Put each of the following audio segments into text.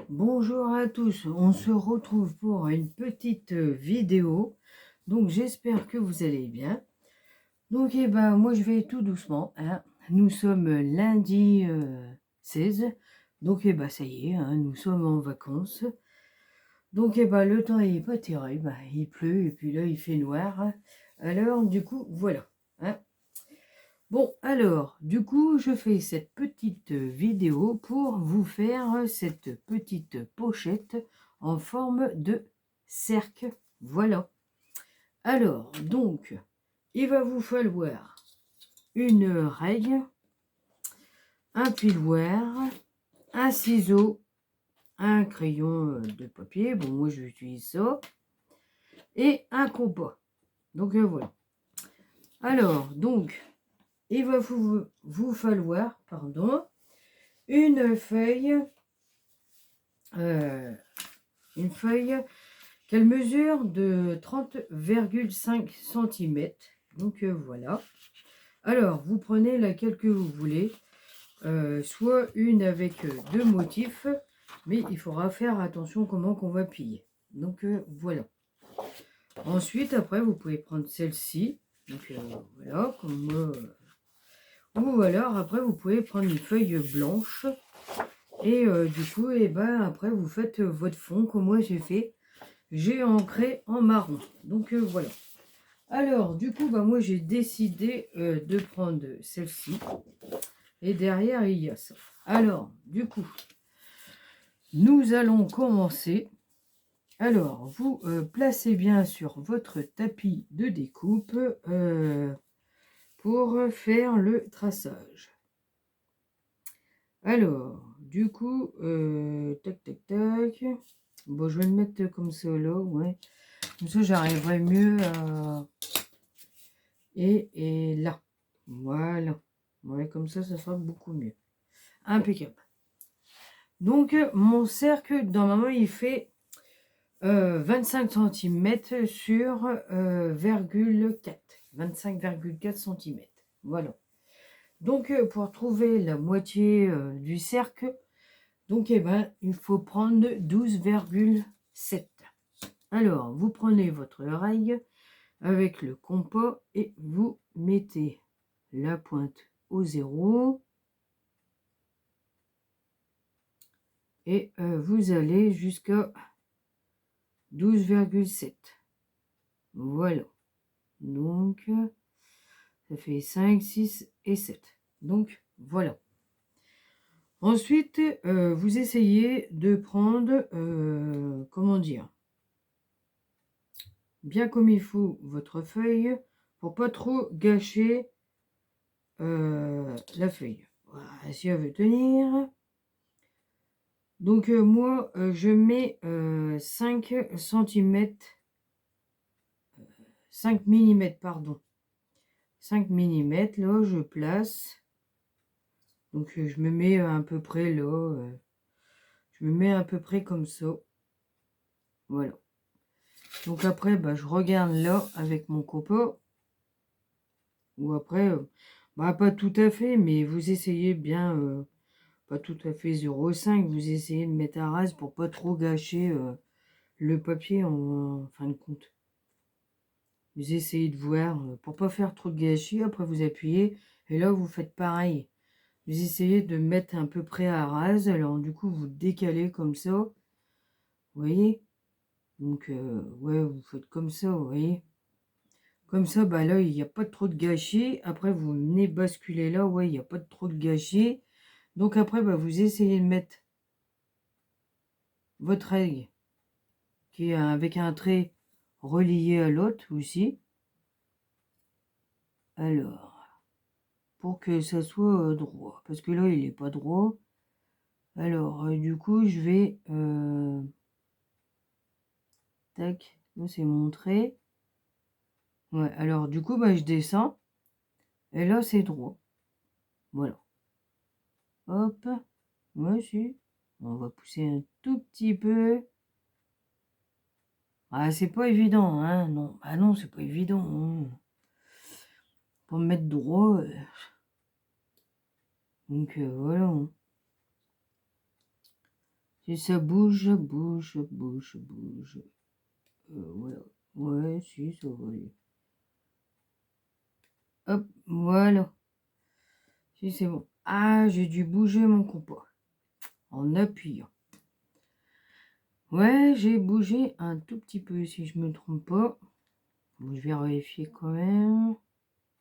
Bonjour à tous, on se retrouve pour une petite vidéo. Donc j'espère que vous allez bien. Donc moi je vais tout doucement, hein. Nous sommes lundi 16. Donc ça y est, hein, nous sommes en vacances. Donc le temps est pas terrible, il pleut et puis là il fait noir. Alors du coup voilà, hein. Bon, alors, du coup, je fais cette petite vidéo pour vous faire cette petite pochette en forme de cercle. Voilà. Alors, donc, il va vous falloir une règle, un piloir, un ciseau, un crayon de papier, bon, moi j'utilise ça, et un compas. Donc, voilà. Alors, donc, il va vous falloir, pardon, une feuille, euh, une feuille qu'elle mesure de 30,5 cm. Donc voilà. Alors, vous prenez laquelle que vous voulez, soit une avec deux motifs, mais il faudra faire attention comment qu'on va plier. Donc voilà. Ensuite, après, vous pouvez prendre celle-ci. Donc voilà, comme moi. Ou alors, après, vous pouvez prendre une feuille blanche. Et du coup, après, vous faites votre fond, comme moi j'ai fait. J'ai ancré en marron. Donc voilà. Alors, du coup, moi j'ai décidé de prendre celle-ci. Et derrière, il y a ça. Alors, du coup, nous allons commencer. Alors, vous placez bien sur votre tapis de découpe pour faire le traçage. Alors, du coup, tac, tac, tac. Bon, je vais le mettre comme ça là, ouais. Comme ça, j'arriverai mieux à... Et là. Voilà. Ouais, comme ça sera beaucoup mieux. Impeccable. Donc, mon cercle, normalement, il fait 25 cm sur 25,4 cm. Voilà. Donc, pour trouver la moitié du cercle, donc, il faut prendre 12,7. Alors, vous prenez votre règle avec le compas et vous mettez la pointe au 0 et vous allez jusqu'à 12,7. Voilà. Donc, ça fait 5, 6 et 7. Donc, voilà. Ensuite, vous essayez de prendre, comment dire, bien comme il faut votre feuille pour pas trop gâcher la feuille. Voilà, si elle veut tenir. Donc moi, je mets 5 cm, 5 mm, pardon. 5 mm, là, je place. Donc je me mets à peu près là. Je me mets à peu près comme ça. Voilà. Donc après, je regarde là avec mon copeau. Ou après, pas tout à fait, mais vous essayez bien, pas tout à fait 0,5. Vous essayez de mettre à ras pour pas trop gâcher le papier en fin de compte. Vous essayez de voir pour pas faire trop de gâchis. Après, vous appuyez et là, vous faites pareil. Vous essayez de mettre à peu près à ras. Alors, du coup, vous décalez comme ça. Vous voyez? Donc, ouais, vous faites comme ça, vous voyez? Comme ça, là, il n'y a pas trop de gâchis. Après, vous venez basculer là, ouais, il n'y a pas trop de gâchis. Donc après, vous essayez de mettre votre règle qui est avec un trait relié à l'autre aussi. Alors, pour que ça soit droit. Parce que là, il n'est pas droit. Alors, du coup, je vais... tac, là, c'est mon trait. Ouais, alors, du coup, je descends. Et là, c'est droit. Voilà. Hop. Moi, si. On va pousser un tout petit peu. Ah, c'est pas évident, hein. Non, non, c'est pas évident. Hein. Pour me mettre droit. Donc, voilà. Et ça bouge, bouge, bouge, bouge. Voilà. Ouais, si, ça va aller. Hop, voilà. Si, c'est bon. Ah, j'ai dû bouger mon compas. En appuyant. Ouais, j'ai bougé un tout petit peu, si je me trompe pas. Bon, je vais vérifier quand même.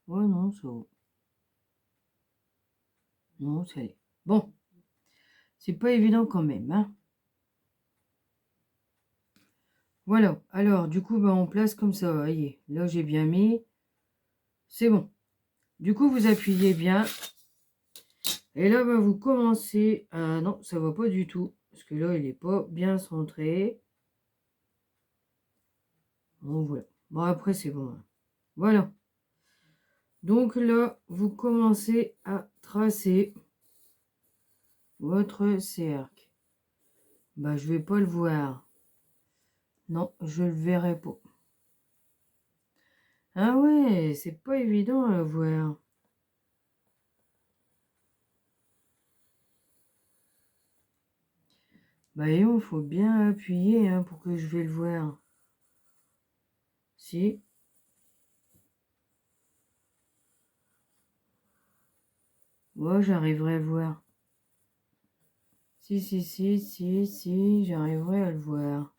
Ouais, non, ça va. Non, ça y est. Bon. C'est pas évident quand même, hein. Voilà. Alors, du coup, on place comme ça. Voyez, là, j'ai bien mis. C'est bon. Du coup, vous appuyez bien. Et là, vous commencez à... Non, ça va pas du tout. Parce que là, il n'est pas bien centré. Bon, voilà. Bon, après, c'est bon. Hein. Voilà. Donc là, vous commencez à tracer votre cercle. Je vais pas le voir. Non, je le verrai pas. Ah ouais, c'est pas évident à voir. Il faut bien appuyer hein, pour que je vais le voir. Si. Moi, j'arriverai à le voir. Si, j'arriverai à le voir.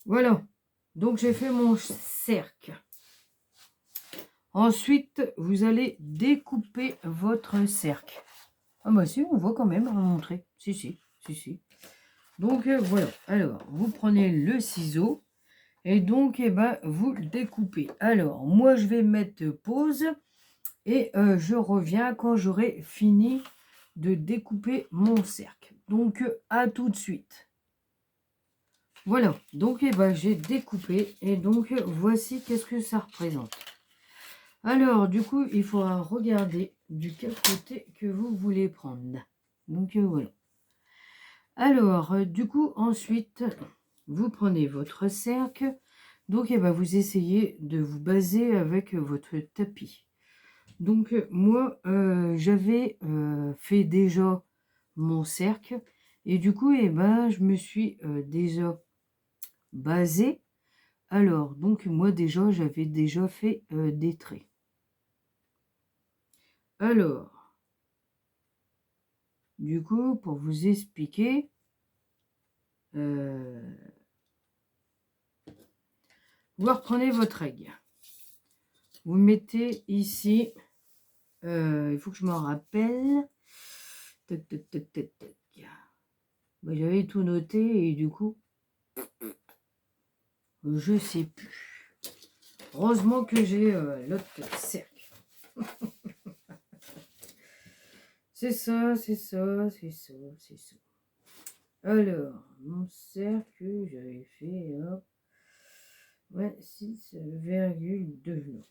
Voilà. Donc, j'ai fait mon cercle. Ensuite, vous allez découper votre cercle. Ah si, on voit quand même, on va montrer. Si. Donc, voilà. Alors, vous prenez le ciseau et donc, vous le découpez. Alors, moi, je vais mettre pause et je reviens quand j'aurai fini de découper mon cercle. Donc, à tout de suite. Voilà. Donc, j'ai découpé et donc, voici qu'est-ce que ça représente. Alors, du coup, il faudra regarder du quel côté que vous voulez prendre. Donc, voilà. Alors, du coup, ensuite, vous prenez votre cercle. Donc, vous essayez de vous baser avec votre tapis. Donc, moi, j'avais fait déjà mon cercle. Et du coup, je me suis déjà basée. Alors, donc, moi, déjà, j'avais déjà fait des traits. Alors, du coup, pour vous expliquer, vous reprenez votre règle. Vous mettez ici, il faut que je m'en rappelle. J'avais tout noté et du coup, je sais plus. Heureusement que j'ai l'autre cercle. C'est ça. Alors, mon cercle, j'avais fait 6,2.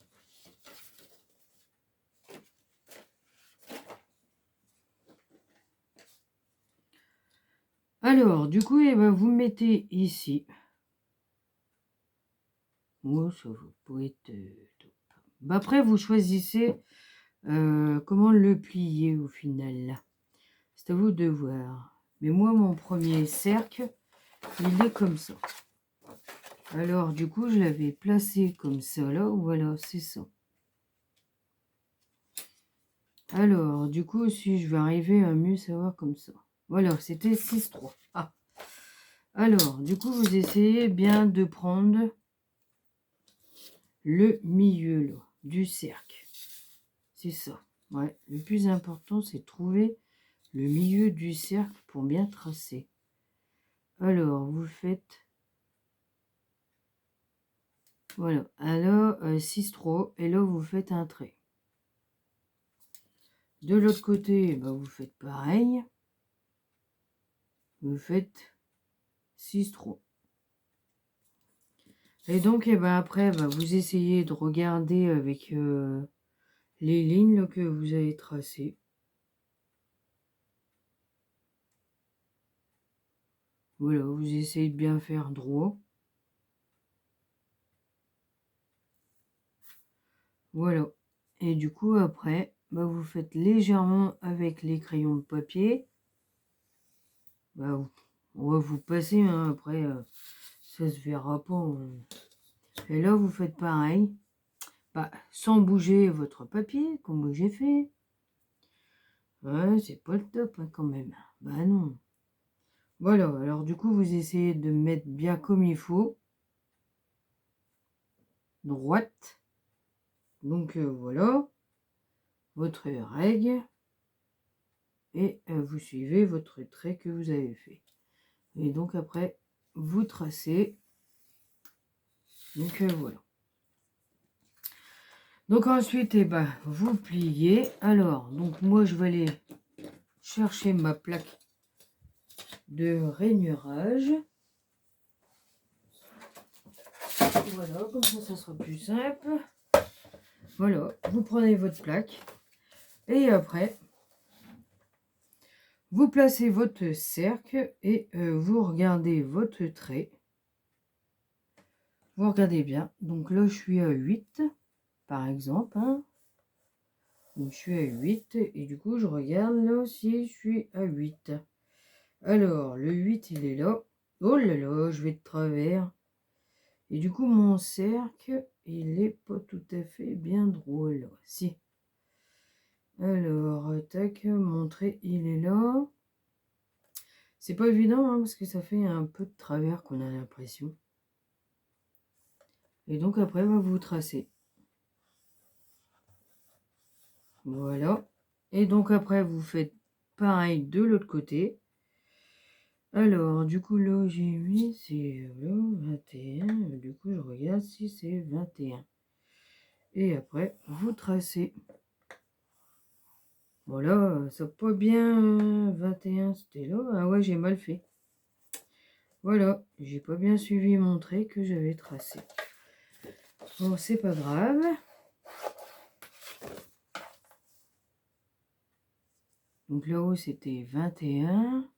Alors, du coup, vous mettez ici. Oh, ça va être top. Après, vous choisissez comment le plier au final. C'est à vous de voir. Mais moi, mon premier cercle, il est comme ça. Alors, du coup, je l'avais placé comme ça, là. Voilà, c'est ça. Alors, du coup, si je vais arriver à mieux savoir comme ça. Voilà, c'était 6,3. Ah. Alors, du coup, vous essayez bien de prendre le milieu, là, du cercle. C'est ça. Ouais, le plus important, c'est de trouver le milieu du cercle pour bien tracer. Alors, vous faites... Voilà. Alors, 6,3. Et là, vous faites un trait. De l'autre côté, vous faites pareil. Vous faites 6,3. Et donc, après, vous essayez de regarder avec les lignes là, que vous avez tracées. Voilà, vous essayez de bien faire droit. Voilà. Et du coup, après, vous faites légèrement avec les crayons de papier. on va vous passer, hein, après, ça se verra pas. Et là, vous faites pareil. Sans bouger votre papier, comme j'ai fait. Ouais, c'est pas le top, hein, quand même. Bah non. Voilà, alors du coup, vous essayez de mettre bien comme il faut. Droite. Donc, voilà. Votre règle. Et vous suivez votre trait que vous avez fait. Et donc, après, vous tracez. Donc, voilà. Donc ensuite, vous pliez. Alors, donc moi, je vais aller chercher ma plaque de rainurage. Voilà, comme ça sera plus simple. Voilà, vous prenez votre plaque. Et après, vous placez votre cercle et vous regardez votre trait. Vous regardez bien. Donc là, je suis à 8, par exemple, hein. Donc, je suis à 8 et du coup, je regarde là aussi, je suis à 8. Alors, le 8, il est là. Oh là là, je vais de travers. Et du coup, mon cercle, il est pas tout à fait bien drôle. Si. Alors, tac, mon trait, il est là. C'est pas évident, hein, parce que ça fait un peu de travers qu'on a l'impression. Et donc, après, vous tracez. Voilà. Et donc après, vous faites pareil de l'autre côté. Alors, du coup, là, j'ai mis, c'est là, 21. Du coup, je regarde si c'est 21. Et après, vous tracez. Voilà, ça pas bien 21, c'était là. Ah ouais, j'ai mal fait. Voilà, j'ai pas bien suivi mon trait que j'avais tracé. Bon, c'est pas grave. Donc là-haut, c'était 21.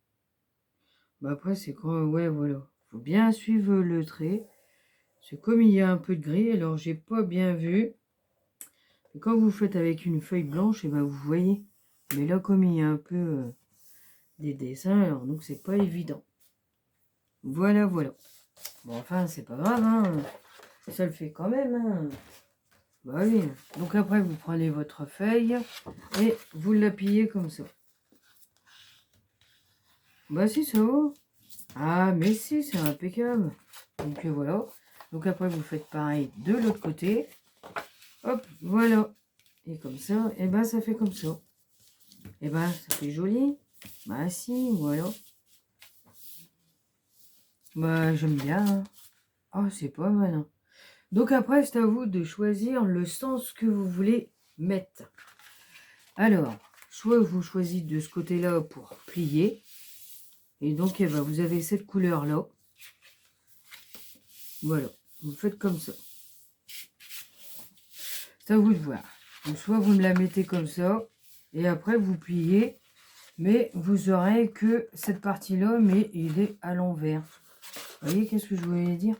Après, c'est quand... Ouais, voilà. Faut bien suivre le trait. C'est comme il y a un peu de gris, alors j'ai pas bien vu. Et quand vous faites avec une feuille blanche, vous voyez. Mais là, comme il y a un peu des dessins, alors donc c'est pas évident. Voilà, voilà. Bon, enfin, c'est pas grave, hein. Ça le fait quand même, hein. Bah oui. Donc après, vous prenez votre feuille et vous l'appuyez comme ça. Bah si, ça va. Ah, mais si, c'est impeccable. Donc voilà. Donc après, vous faites pareil de l'autre côté. Hop, voilà. Et comme ça, et ça fait comme ça. Et ça fait joli. Bah si, voilà. Bah j'aime bien, hein. Oh, c'est pas mal, hein. Donc après, c'est à vous de choisir le sens que vous voulez mettre. Alors, soit vous choisissez de ce côté-là pour plier. Et donc, vous avez cette couleur-là. Voilà. Vous faites comme ça. C'est à vous de voir. Donc, soit vous me la mettez comme ça. Et après, vous pliez. Mais vous aurez que cette partie-là, mais il est à l'envers. Vous voyez, qu'est-ce que je voulais dire?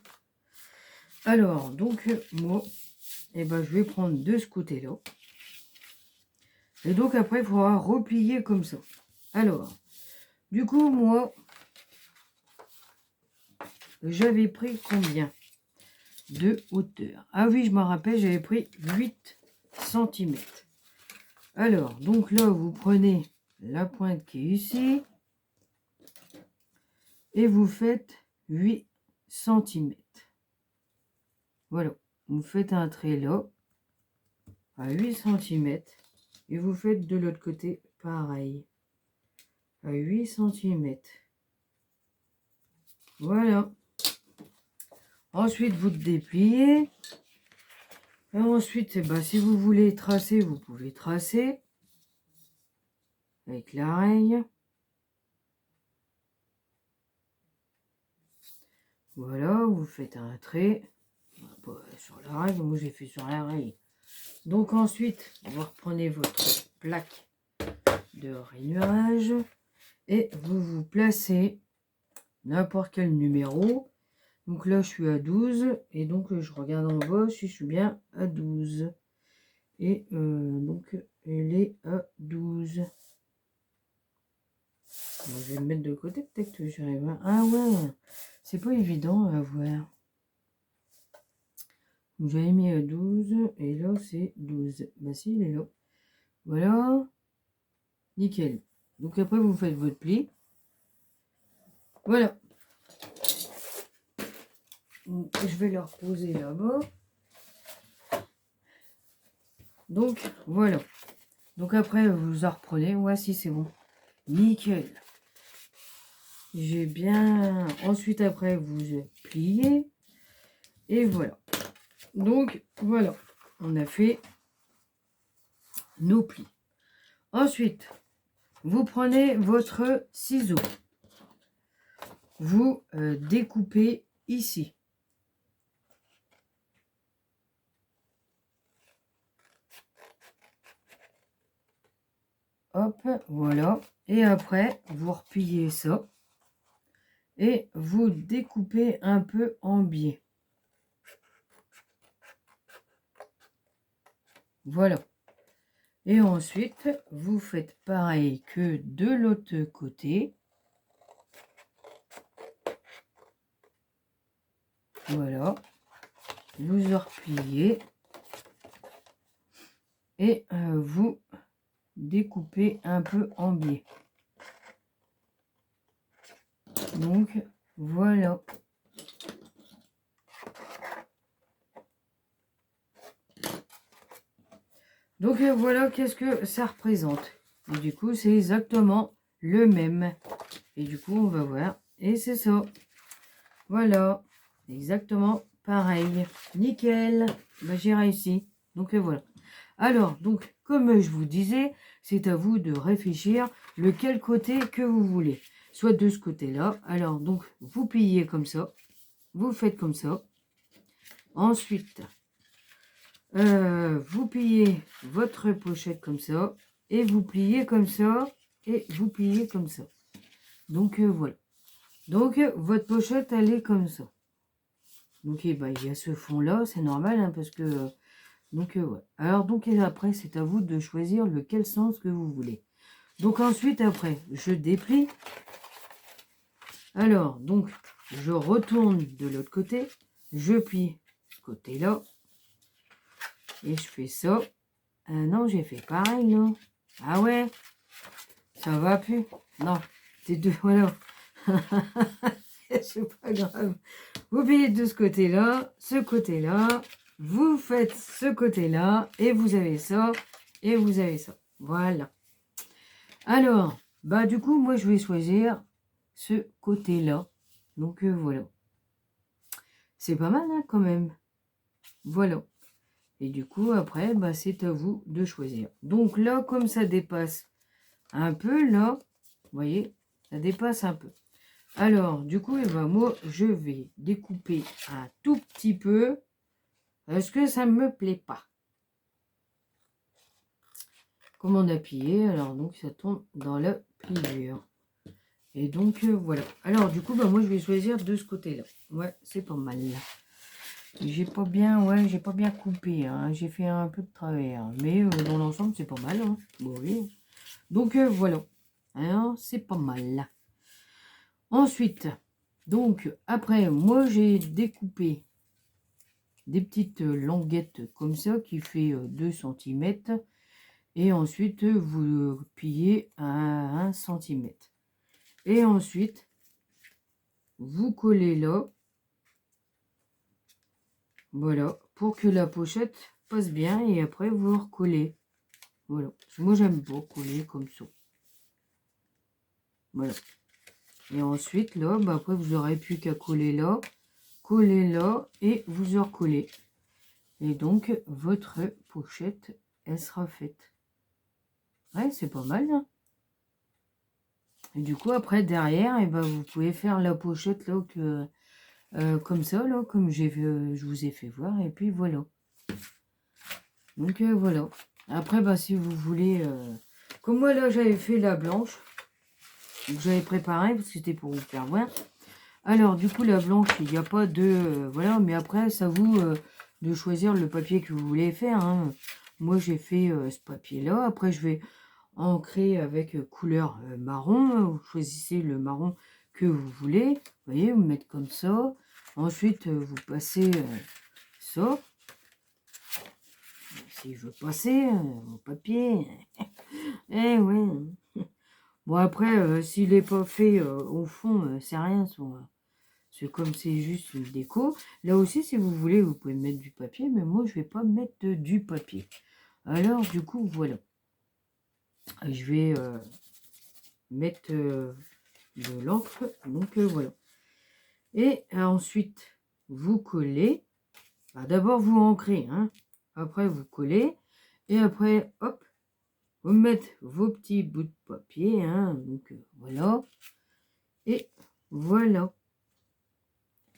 Alors, donc, moi, je vais prendre de ce côté-là. Et donc, après, il faudra replier comme ça. Alors, du coup, moi, j'avais pris combien de hauteur? Ah oui, je me rappelle, j'avais pris 8 cm. Alors, donc là, vous prenez la pointe qui est ici. Et vous faites 8 cm. Voilà. Vous faites un trait là, à 8 cm. Et vous faites de l'autre côté pareil, à 8 cm. Voilà. Ensuite, vous dépliez. Et ensuite, si vous voulez tracer, vous pouvez tracer avec la règle. Voilà, vous faites un trait sur la règle. Moi, j'ai fait sur la règle. Donc ensuite, vous reprenez votre plaque de rainurage et vous vous placez n'importe quel numéro. Donc là, je suis à 12 et donc je regarde en bas si je suis bien à 12. Et donc, elle est à 12. Bon, je vais me mettre de côté, peut-être que j'arrive à... Ah ouais, c'est pas évident à voir. J'avais mis 12 et là c'est 12. Bah si, il est là. Voilà. Nickel. Donc après vous faites votre pli. Voilà. Je vais le reposer là-bas. Donc voilà. Donc après vous en reprenez. Ouais, si c'est bon. Nickel. J'ai bien... Ensuite après vous pliez. Et voilà. Donc voilà. On a fait nos plis. Ensuite, vous prenez votre ciseau. Vous découpez ici. Hop, voilà. Et après, vous repliez ça. Et vous découpez un peu en biais. Voilà. Et ensuite, vous faites pareil que de l'autre côté. Voilà. Vous repliez. Et vous découpez un peu en biais. Donc, voilà. Donc, voilà qu'est-ce que ça représente. Et du coup, c'est exactement le même. Et du coup, on va voir. Et c'est ça. Voilà. Exactement pareil. Nickel. Bah, j'ai réussi. Donc, voilà. Alors, donc, comme je vous disais, c'est à vous de réfléchir lequel côté que vous voulez. Soit de ce côté-là. Alors, donc, vous pliez comme ça. Vous faites comme ça. Ensuite, vous pliez votre pochette comme ça. Et vous pliez comme ça. Et vous pliez comme ça. Donc, voilà. Donc, votre pochette, elle est comme ça. Donc, eh ben, il y a ce fond-là. C'est normal, hein, parce que... donc, ouais. Alors, donc, et après, c'est à vous de choisir lequel sens que vous voulez. Donc, ensuite, après, je déplie. Alors, donc, je retourne de l'autre côté. Je plie ce côté-là. Et je fais ça. Non, j'ai fait pareil, non? Ah ouais? Ça va plus? Non, c'est deux, voilà. C'est pas grave. Vous pliez de ce côté-là, vous faites ce côté-là, et vous avez ça, et vous avez ça. Voilà. Alors, bah du coup, moi, je vais choisir ce côté-là. Donc, voilà. C'est pas mal, hein, quand même. Voilà. Et du coup, après, bah, c'est à vous de choisir. Donc là, comme ça dépasse un peu, là, vous voyez, ça dépasse un peu. Alors, du coup, eh ben, moi, je vais découper un tout petit peu parce que ça ne me plaît pas. Comme on a plié, alors donc ça tombe dans la pliure. Et donc, voilà. Alors, du coup, bah, moi, je vais choisir de ce côté-là. Ouais, c'est pas mal. J'ai pas bien, ouais, j'ai pas bien coupé. Hein. J'ai fait un peu de travers. Mais dans l'ensemble, c'est pas mal. Hein. Bon, oui. Donc, voilà. Alors, c'est pas mal. Ensuite, donc, après, moi, j'ai découpé des petites languettes comme ça qui fait 2 cm. Et ensuite, vous pliez à 1 cm. Et ensuite, vous collez là. Voilà, pour que la pochette passe bien. Et après, vous recollez. Voilà. Moi, j'aime pas coller comme ça. Voilà. Et ensuite, là, bah, après, vous n'aurez plus qu'à coller là et vous recollez. Et donc, votre pochette, elle sera faite. Ouais, c'est pas mal, hein. Et du coup, après, derrière, et ben, vous pouvez faire la pochette là, que, comme ça, là, comme je vous ai fait voir. Et puis, voilà. Donc, voilà. Après, bah, si vous voulez... comme moi, là, j'avais fait la blanche. Donc, j'avais préparé, parce que c'était pour vous faire voir. Alors, du coup, la blanche, il n'y a pas de... voilà, mais après, c'est à vous de choisir le papier que vous voulez faire. Hein. Moi, j'ai fait ce papier-là. Après, je vais ancré avec couleur marron. Vous choisissez le marron que vous voulez. Vous voyez, vous mettez comme ça. Ensuite, vous passez ça. Si je veux passer mon papier. Eh ouais. Bon, après, s'il n'est pas fait au fond, c'est rien. C'est comme c'est juste une déco. Là aussi, si vous voulez, vous pouvez mettre du papier. Mais moi, je vais pas mettre du papier. Alors, du coup, voilà. Je vais mettre de l'encre. Donc, voilà. Et ensuite, vous collez. Bah, d'abord, vous ancrez. Hein. Après, vous collez. Et après, hop, vous mettez vos petits bouts de papier. Hein. Donc, voilà. Et voilà.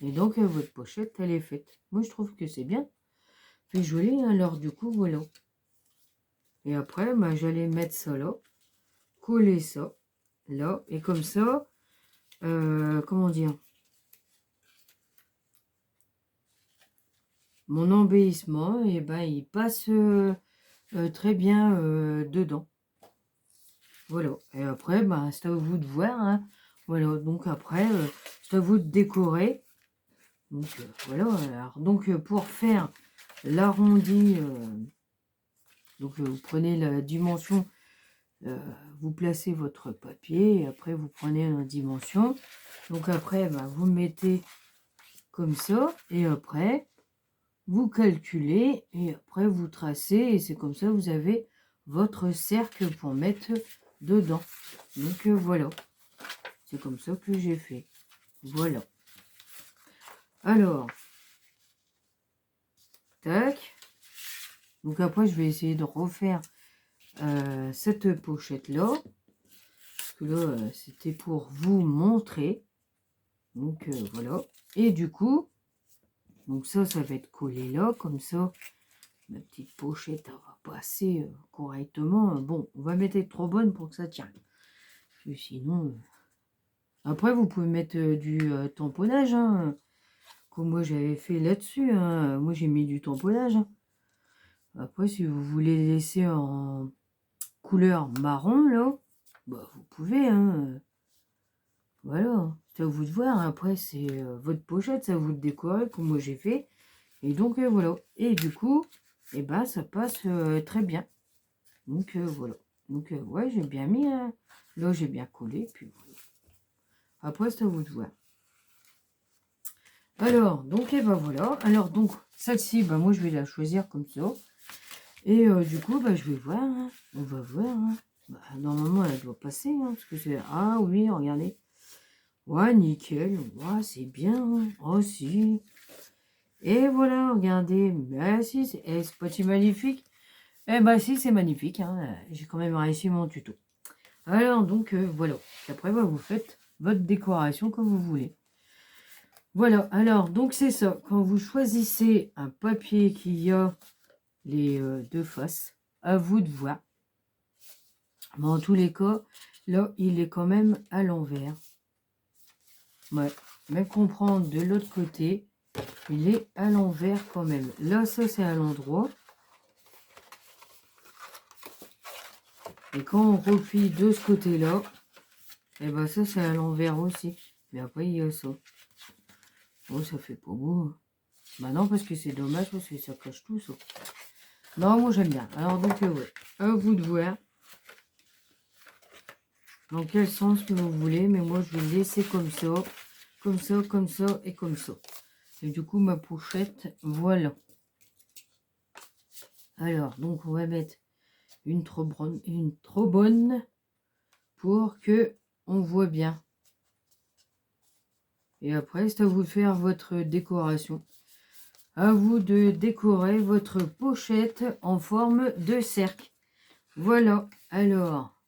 Et donc, votre pochette, elle est faite. Moi, je trouve que c'est bien. C'est joli. Hein. Alors, du coup, voilà. Et après, bah, j'allais mettre ça là. Coller ça là. Et comme ça, comment dire, mon embellissement, et ben, il passe très bien dedans. Voilà. Et après, bah, c'est à vous de voir. Hein. Voilà. Donc après, c'est à vous de décorer. Donc voilà. Alors, donc pour faire l'arrondi, donc vous prenez la dimension, vous placez votre papier et après vous prenez la dimension. Donc après, bah, vous mettez comme ça et après vous calculez et après vous tracez et c'est comme ça vous avez votre cercle pour mettre dedans. Donc voilà, c'est comme ça que j'ai fait. Voilà. Alors, tac. Donc après je vais essayer de refaire cette pochette là. Parce que là c'était pour vous montrer. Donc voilà. Et du coup, donc ça va être collé là comme ça. Ma petite pochette elle va passer correctement. Bon, on va mettre trop bonne pour que ça tienne. Parce que sinon... Après, vous pouvez mettre du tamponnage. Hein, comme moi, j'avais fait là-dessus. Hein. Moi, j'ai mis du tamponnage. Hein. Après, si vous voulez laisser en couleur marron, là, bah, vous pouvez. Hein. Voilà. C'est à vous de voir. Après, c'est votre pochette. Ça vous de décorer comme moi, j'ai fait. Et donc, voilà. Et du coup... Et ben ça passe très bien. Donc voilà. Donc ouais, j'ai bien mis. Là, j'ai bien collé. Puis voilà. Après, c'est à vous de voir. Alors, donc, et ben voilà. Alors, donc, celle-ci, ben, moi, je vais la choisir comme ça. Et du coup, ben, je vais voir. Hein. On va voir. Hein. Bah, normalement, elle doit passer. Hein, parce que c'est... Ah oui, regardez. Ouais, nickel. Ouais, c'est bien. Hein. Oh, si. Et voilà, regardez. Ben, si, c'est pas si magnifique. Eh ben si, c'est magnifique, hein. J'ai quand même réussi mon tuto. Alors donc voilà, après bah, vous faites votre décoration comme vous voulez. Voilà, alors donc c'est ça, quand vous choisissez un papier qui a les deux faces, à vous de voir. Mais en tous les cas, là il est quand même à l'envers. Ouais, même comprendre de l'autre côté, il est à l'envers quand même. Là ça c'est à l'endroit. Et quand on replie de ce côté-là, et ben ça c'est à l'envers aussi. Mais après il y a ça. Oh ça fait pas beau. Hein. Bah non parce que c'est dommage parce que ça cache tout ça. Non moi j'aime bien. Alors donc ouais, à vous de voir. Dans quel sens que vous voulez. Mais moi je vais laisser comme ça. Comme ça, comme ça et comme ça. Et du coup ma pochette, voilà. Alors donc on va mettre une trop bonne pour que on voit bien. Et après, c'est à vous de faire votre décoration. À vous de décorer votre pochette en forme de cercle. Voilà. Alors,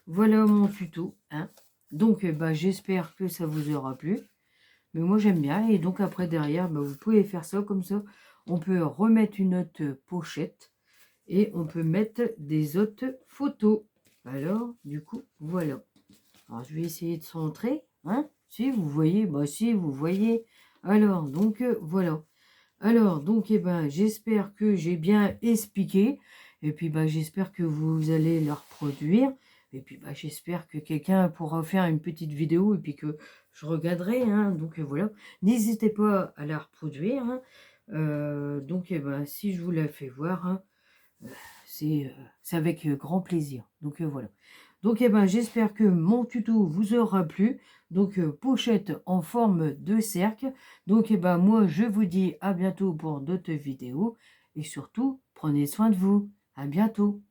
voilà mon tuto. Hein. Donc, bah, j'espère que ça vous aura plu. Mais moi, j'aime bien. Et donc, après, derrière, bah, vous pouvez faire ça comme ça. On peut remettre une autre pochette. Et on peut mettre des autres photos. Alors, du coup, voilà. Alors, je vais essayer de centrer. Hein. Si, vous voyez. Bah, si, vous voyez. Alors, donc, voilà. Alors, donc, eh ben, j'espère que j'ai bien expliqué. Et puis j'espère que vous allez la reproduire. Et puis j'espère que quelqu'un pourra faire une petite vidéo et puis que je regarderai, hein. Donc voilà, n'hésitez pas à la reproduire, hein. Donc si je vous la fais voir, hein, c'est avec grand plaisir. Donc voilà. Donc j'espère que mon tuto vous aura plu. Donc pochette en forme de cercle. Donc moi je vous dis à bientôt pour d'autres vidéos. Et surtout, prenez soin de vous. À bientôt.